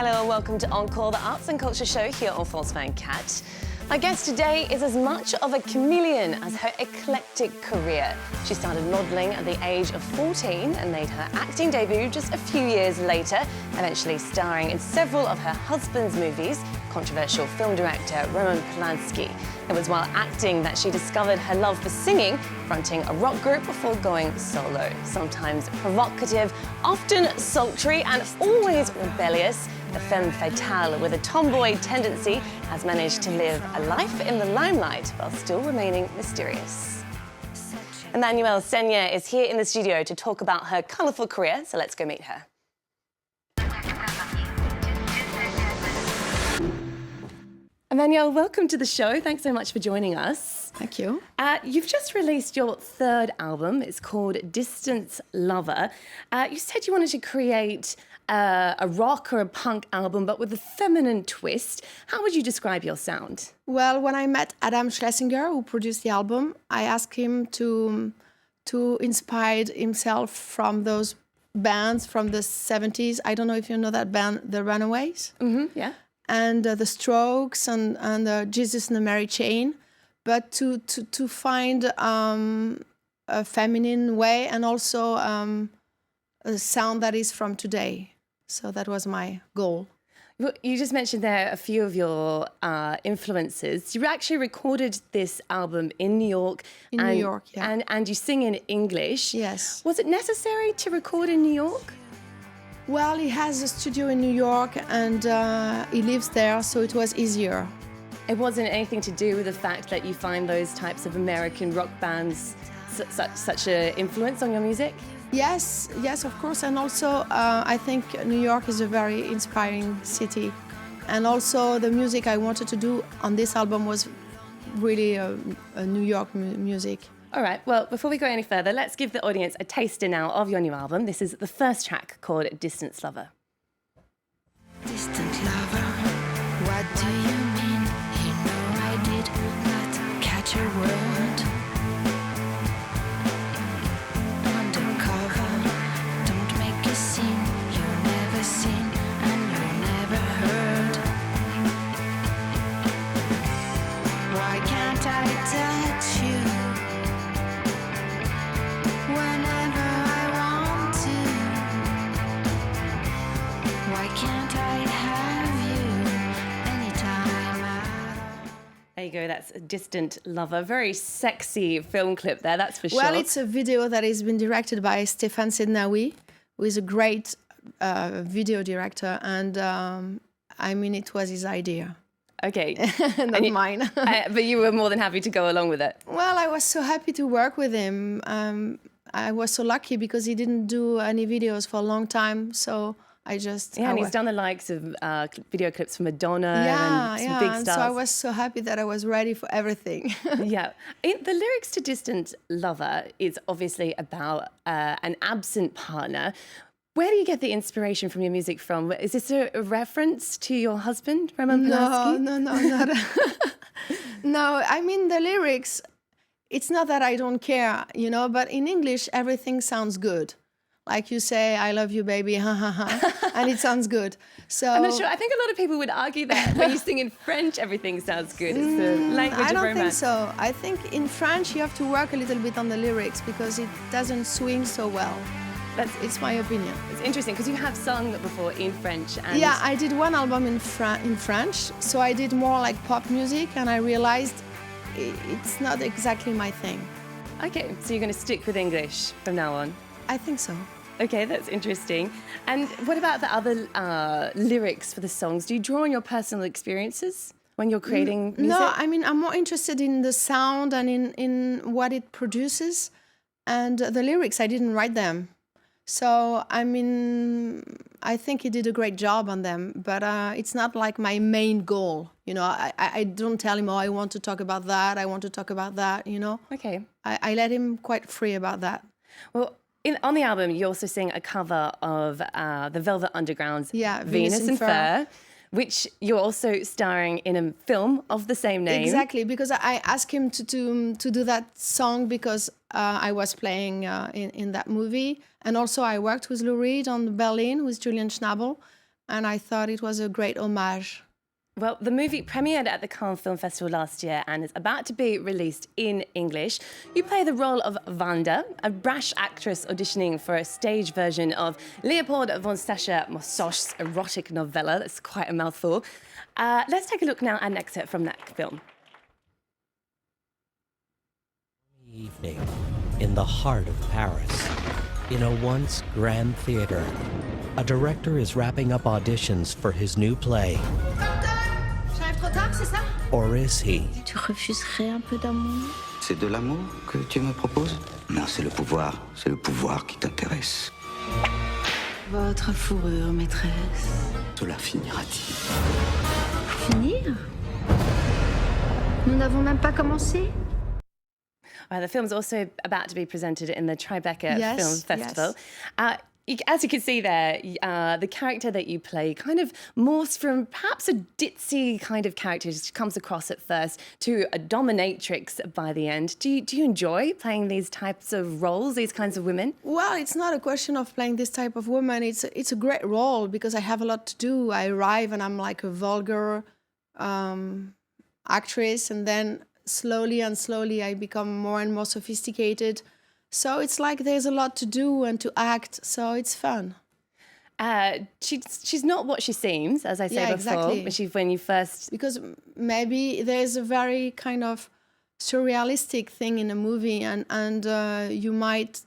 Hello and welcome to Encore, the arts and culture show here on France 24. My guest today is as much of a chameleon as her eclectic career. She started modelling at the age of 14 and made her acting debut just a few years later, eventually starring in several of her husband's movies, controversial film director Roman Polanski. It was while acting that she discovered her love for singing, fronting a rock group before going solo. Sometimes provocative, often sultry and always rebellious, the femme fatale with a tomboy tendency has managed to live a life in the limelight while still remaining mysterious. Emmanuelle Seigner is here in the studio to talk about her colourful career, so let's go meet her. Emmanuelle, welcome to the show. Thanks so much for joining us. Thank you. You've just released your third album. It's called Distant Lover. You said you wanted to create a rock or a punk album, but with a feminine twist. How would you describe your sound? Well, when I met Adam Schlesinger, who produced the album, I asked him to inspire himself from those bands from the 70s. I don't know if you know that band, The Runaways. Mm-hmm, yeah. And The Strokes and Jesus and the Mary Chain, but to find a feminine way and also a sound that is from today. So that was my goal. You just mentioned there a few of your influences. You actually recorded this album in New York. In New York, yeah. And you sing in English. Yes. Was it necessary to record in New York? Well, he has a studio in New York and he lives there, so it was easier. It wasn't anything to do with the fact that you find those types of American rock bands such an influence on your music? Yes, of course. And also, I think New York is a very inspiring city. And also, the music I wanted to do on this album was really a New York music. All right, well, before we go any further, let's give the audience a taster now of your new album. This is the first track called Distant Lover. Distant lover, what do you mean? You know I did not catch a word. Undercover, don't make a scene. You're never seen and you're never heard. Why can't I touch you? Whenever I want to, why can't I have you anytime at all? There you go, that's a Distant Lover. Very sexy film clip there, that's for sure. Well, it's a video that has been directed by Stéphane Sednaoui, who is a great video director, and I mean, it was his idea. Okay. Not mine. But you were more than happy to go along with it. Well, I was so happy to work with him. I was so lucky because he didn't do any videos for a long time, so I just... Yeah, and he's done the likes of video clips for Madonna and some big stars. So I was so happy that I was ready for everything. Yeah. The lyrics to Distant Lover is obviously about an absent partner. Where do you get the inspiration from your music from? Is this a reference to your husband, Roman Polanski? No, not No, I mean, the lyrics, it's not that I don't care, you know, but in English, everything sounds good. Like you say, I love you, baby, ha, ha, ha, and it sounds good. So I'm not sure. I think a lot of people would argue that when you sing in French, everything sounds good. It's the language I of don't romance. think so. I think in French, you have to work a little bit on the lyrics because it doesn't swing so well. It's my opinion. It's interesting because you have sung before in French. And yeah, I did one album in French, so I did more like pop music, and I realized it's not exactly my thing. Okay, so you're going to stick with English from now on? I think so. Okay, that's interesting. And what about the other lyrics for the songs? Do you draw on your personal experiences when you're creating music? No, I mean, I'm more interested in the sound and in what it produces. And the lyrics, I didn't write them. So, I mean, I think he did a great job on them, but it's not like my main goal. You know, I don't tell him, oh, I want to talk about that, I want to talk about that, you know. Okay. I let him quite free about that. Well, on the album, you also sing a cover of the Velvet Underground's Venus in Fur, which you're also starring in a film of the same name. Exactly, because I asked him to do that song because I was playing in that movie. And also I worked with Lou Reed on Berlin with Julian Schnabel. and I thought it was a great homage. Well, the movie premiered at the Cannes Film Festival last year and is about to be released in English. You play the role of Wanda, a brash actress auditioning for a stage version of Leopold von Sacher-Masoch's erotic novella. That's quite a mouthful. Let's take a look now at an excerpt from that film. Evening in the heart of Paris, in a once grand theater, a director is wrapping up auditions for his new play. J'arrive trop tard, c'est ça? Or is he? Tu refuserais un peu d'amour? C'est de l'amour que tu me proposes? Non, c'est le pouvoir. C'est le pouvoir qui t'intéresse. Votre fourrure, maîtresse. Cela finira-t-il? Finir? Nous n'avons même pas commencé? The film's also about to be presented in the Tribeca Yes, Film Festival. yes. As you can see there, the character that you play kind of morphs from perhaps a ditzy kind of character, which comes across at first, to a dominatrix by the end. Do you enjoy playing these types of roles, these kinds of women? Well, it's not a question of playing this type of woman. It's a great role because I have a lot to do. I arrive and I'm like a vulgar actress, and then slowly I become more and more sophisticated. So it's like there's a lot to do and to act, so it's fun. She's not what she seems, as I said Yeah, before. exactly. When you first... Because maybe there's a very kind of surrealistic thing in a movie, and you might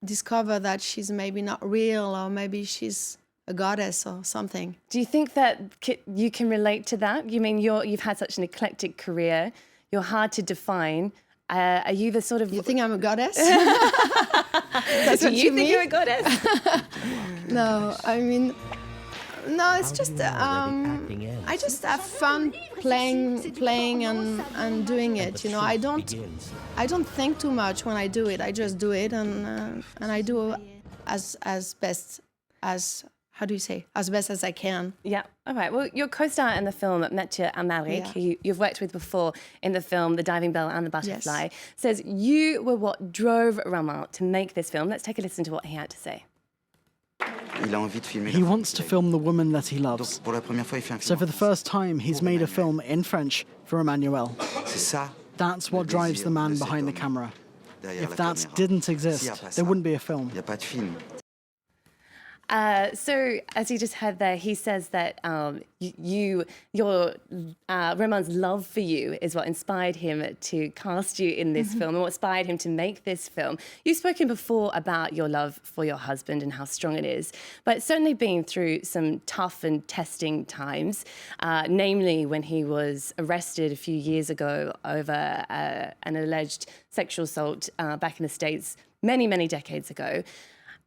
discover that she's maybe not real, or maybe she's a goddess or something. Do you think that you can relate to that? You mean you've had such an eclectic career, you're hard to define. Are you the sort of... You think I'm a goddess? Do what you you think mean? you're a goddess? No, I mean, no, it's How just do you know where the acting ends? I just have fun playing and doing it. The You know, I truth don't begins. think too much when I do it. I just do it, and I do as best as, how do you say, as best as I can. Yeah, all right. Well, your co-star in the film, Mathieu Amalric, Yeah. who you've worked with before in the film The Diving Bell and the Butterfly, says you were what drove Roman to make this film. Let's take a listen to what he had to say. Il a envie de filmer. He wants to film the woman that he loves. Pour la première fois, il fait un film. So for the first time, he's made a film in French for Emmanuelle. C'est ça. That's what drives the man behind the camera. Derrière If la that caméra. didn't S'il y a exist, pas ça, there wouldn't be a film. Il n'y a pas de film. So, as you just heard there, he says that Roman's love for you is what inspired him to cast you in this film and what inspired him to make this film. You've spoken before about your love for your husband and how strong it is, but it's certainly been through some tough and testing times, namely when he was arrested a few years ago over an alleged sexual assault back in the States many decades ago.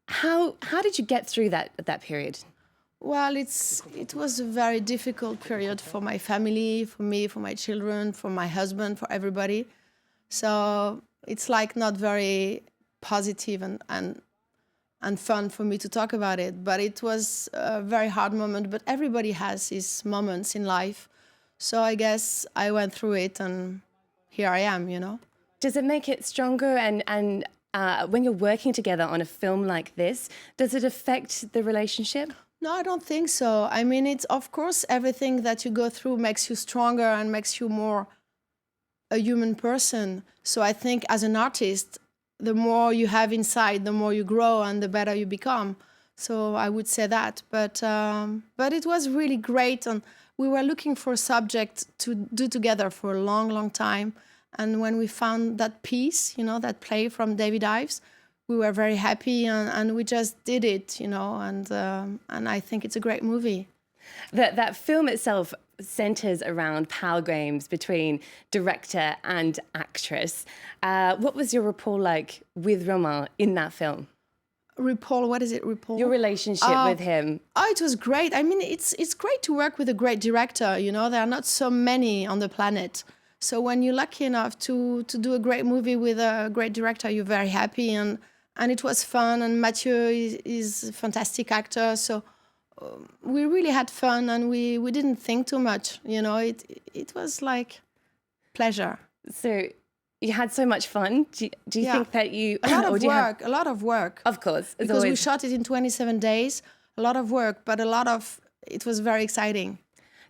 How did you get through that period? Well, it was a very difficult period for my family, for me, for my children, for my husband, for everybody. So it's like not very positive and fun for me to talk about it. But it was a very hard moment. But everybody has his moments in life. So I guess I went through it, and here I am, you know. Does it make it stronger? And when you're working together on a film like this, does it affect the relationship? No, I don't think so. I mean, it's, of course, everything that you go through makes you stronger and makes you more a human person. So I think as an artist, the more you have inside, the more you grow and the better you become. So I would say that. But it was really great. And we were looking for a subject to do together for a long time. And when we found that piece, you know, that play from David Ives, we were very happy, and we just did it, you know, and I think it's a great movie. That film itself centers around power games between director and actress. What was your rapport like with Roman in that film? RuPaul, what is it, RuPaul? Your relationship with him? Oh, it was great. I mean, it's great to work with a great director, you know. There are not so many on the planet. So when you're lucky enough to do a great movie with a great director, you're very happy, and it was fun. And Mathieu is a fantastic actor, so we really had fun, and we didn't think too much. You know, it was like pleasure. So you had so much fun. Do you Yeah. think that you A lot or of do you have- work, a lot of work. Of course, as Because we always. shot it in 27 days, a lot of work, but a lot of it was very exciting.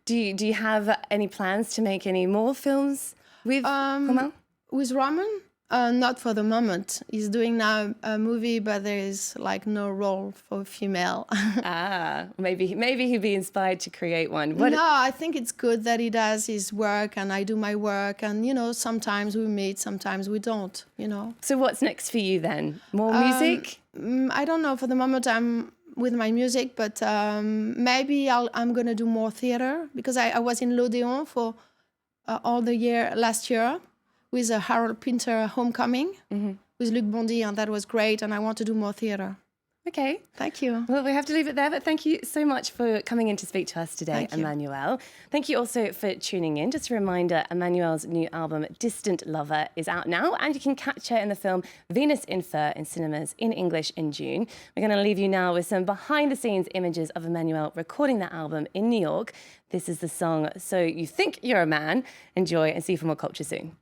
Do you have any plans to make any more films with Roman? With Roman? Not for the moment. He's doing now a movie, but there is like no role for female. Maybe he'd be inspired to create one. No, I think it's good that he does his work and I do my work. And, you know, sometimes we meet, sometimes we don't, you know. So what's next for you then? More music? I don't know. For the moment, I'm with my music, but maybe I'm going to do more theater because I was in l'Odéon for all the year last year with a Harold Pinter Homecoming with Luc Bondy, and that was great, and I want to do more theatre. Okay. Thank you. Well, we have to leave it there, but thank you so much for coming in to speak to us today, Thank you. Emmanuelle. Thank you also for tuning in. Just a reminder, Emmanuelle's new album, Distant Lover, is out now, and you can catch her in the film Venus in Fur in cinemas in English in June. We're going to leave you now with some behind-the-scenes images of Emmanuelle recording that album in New York. This is the song So You Think You're a Man. Enjoy and see you for more culture soon.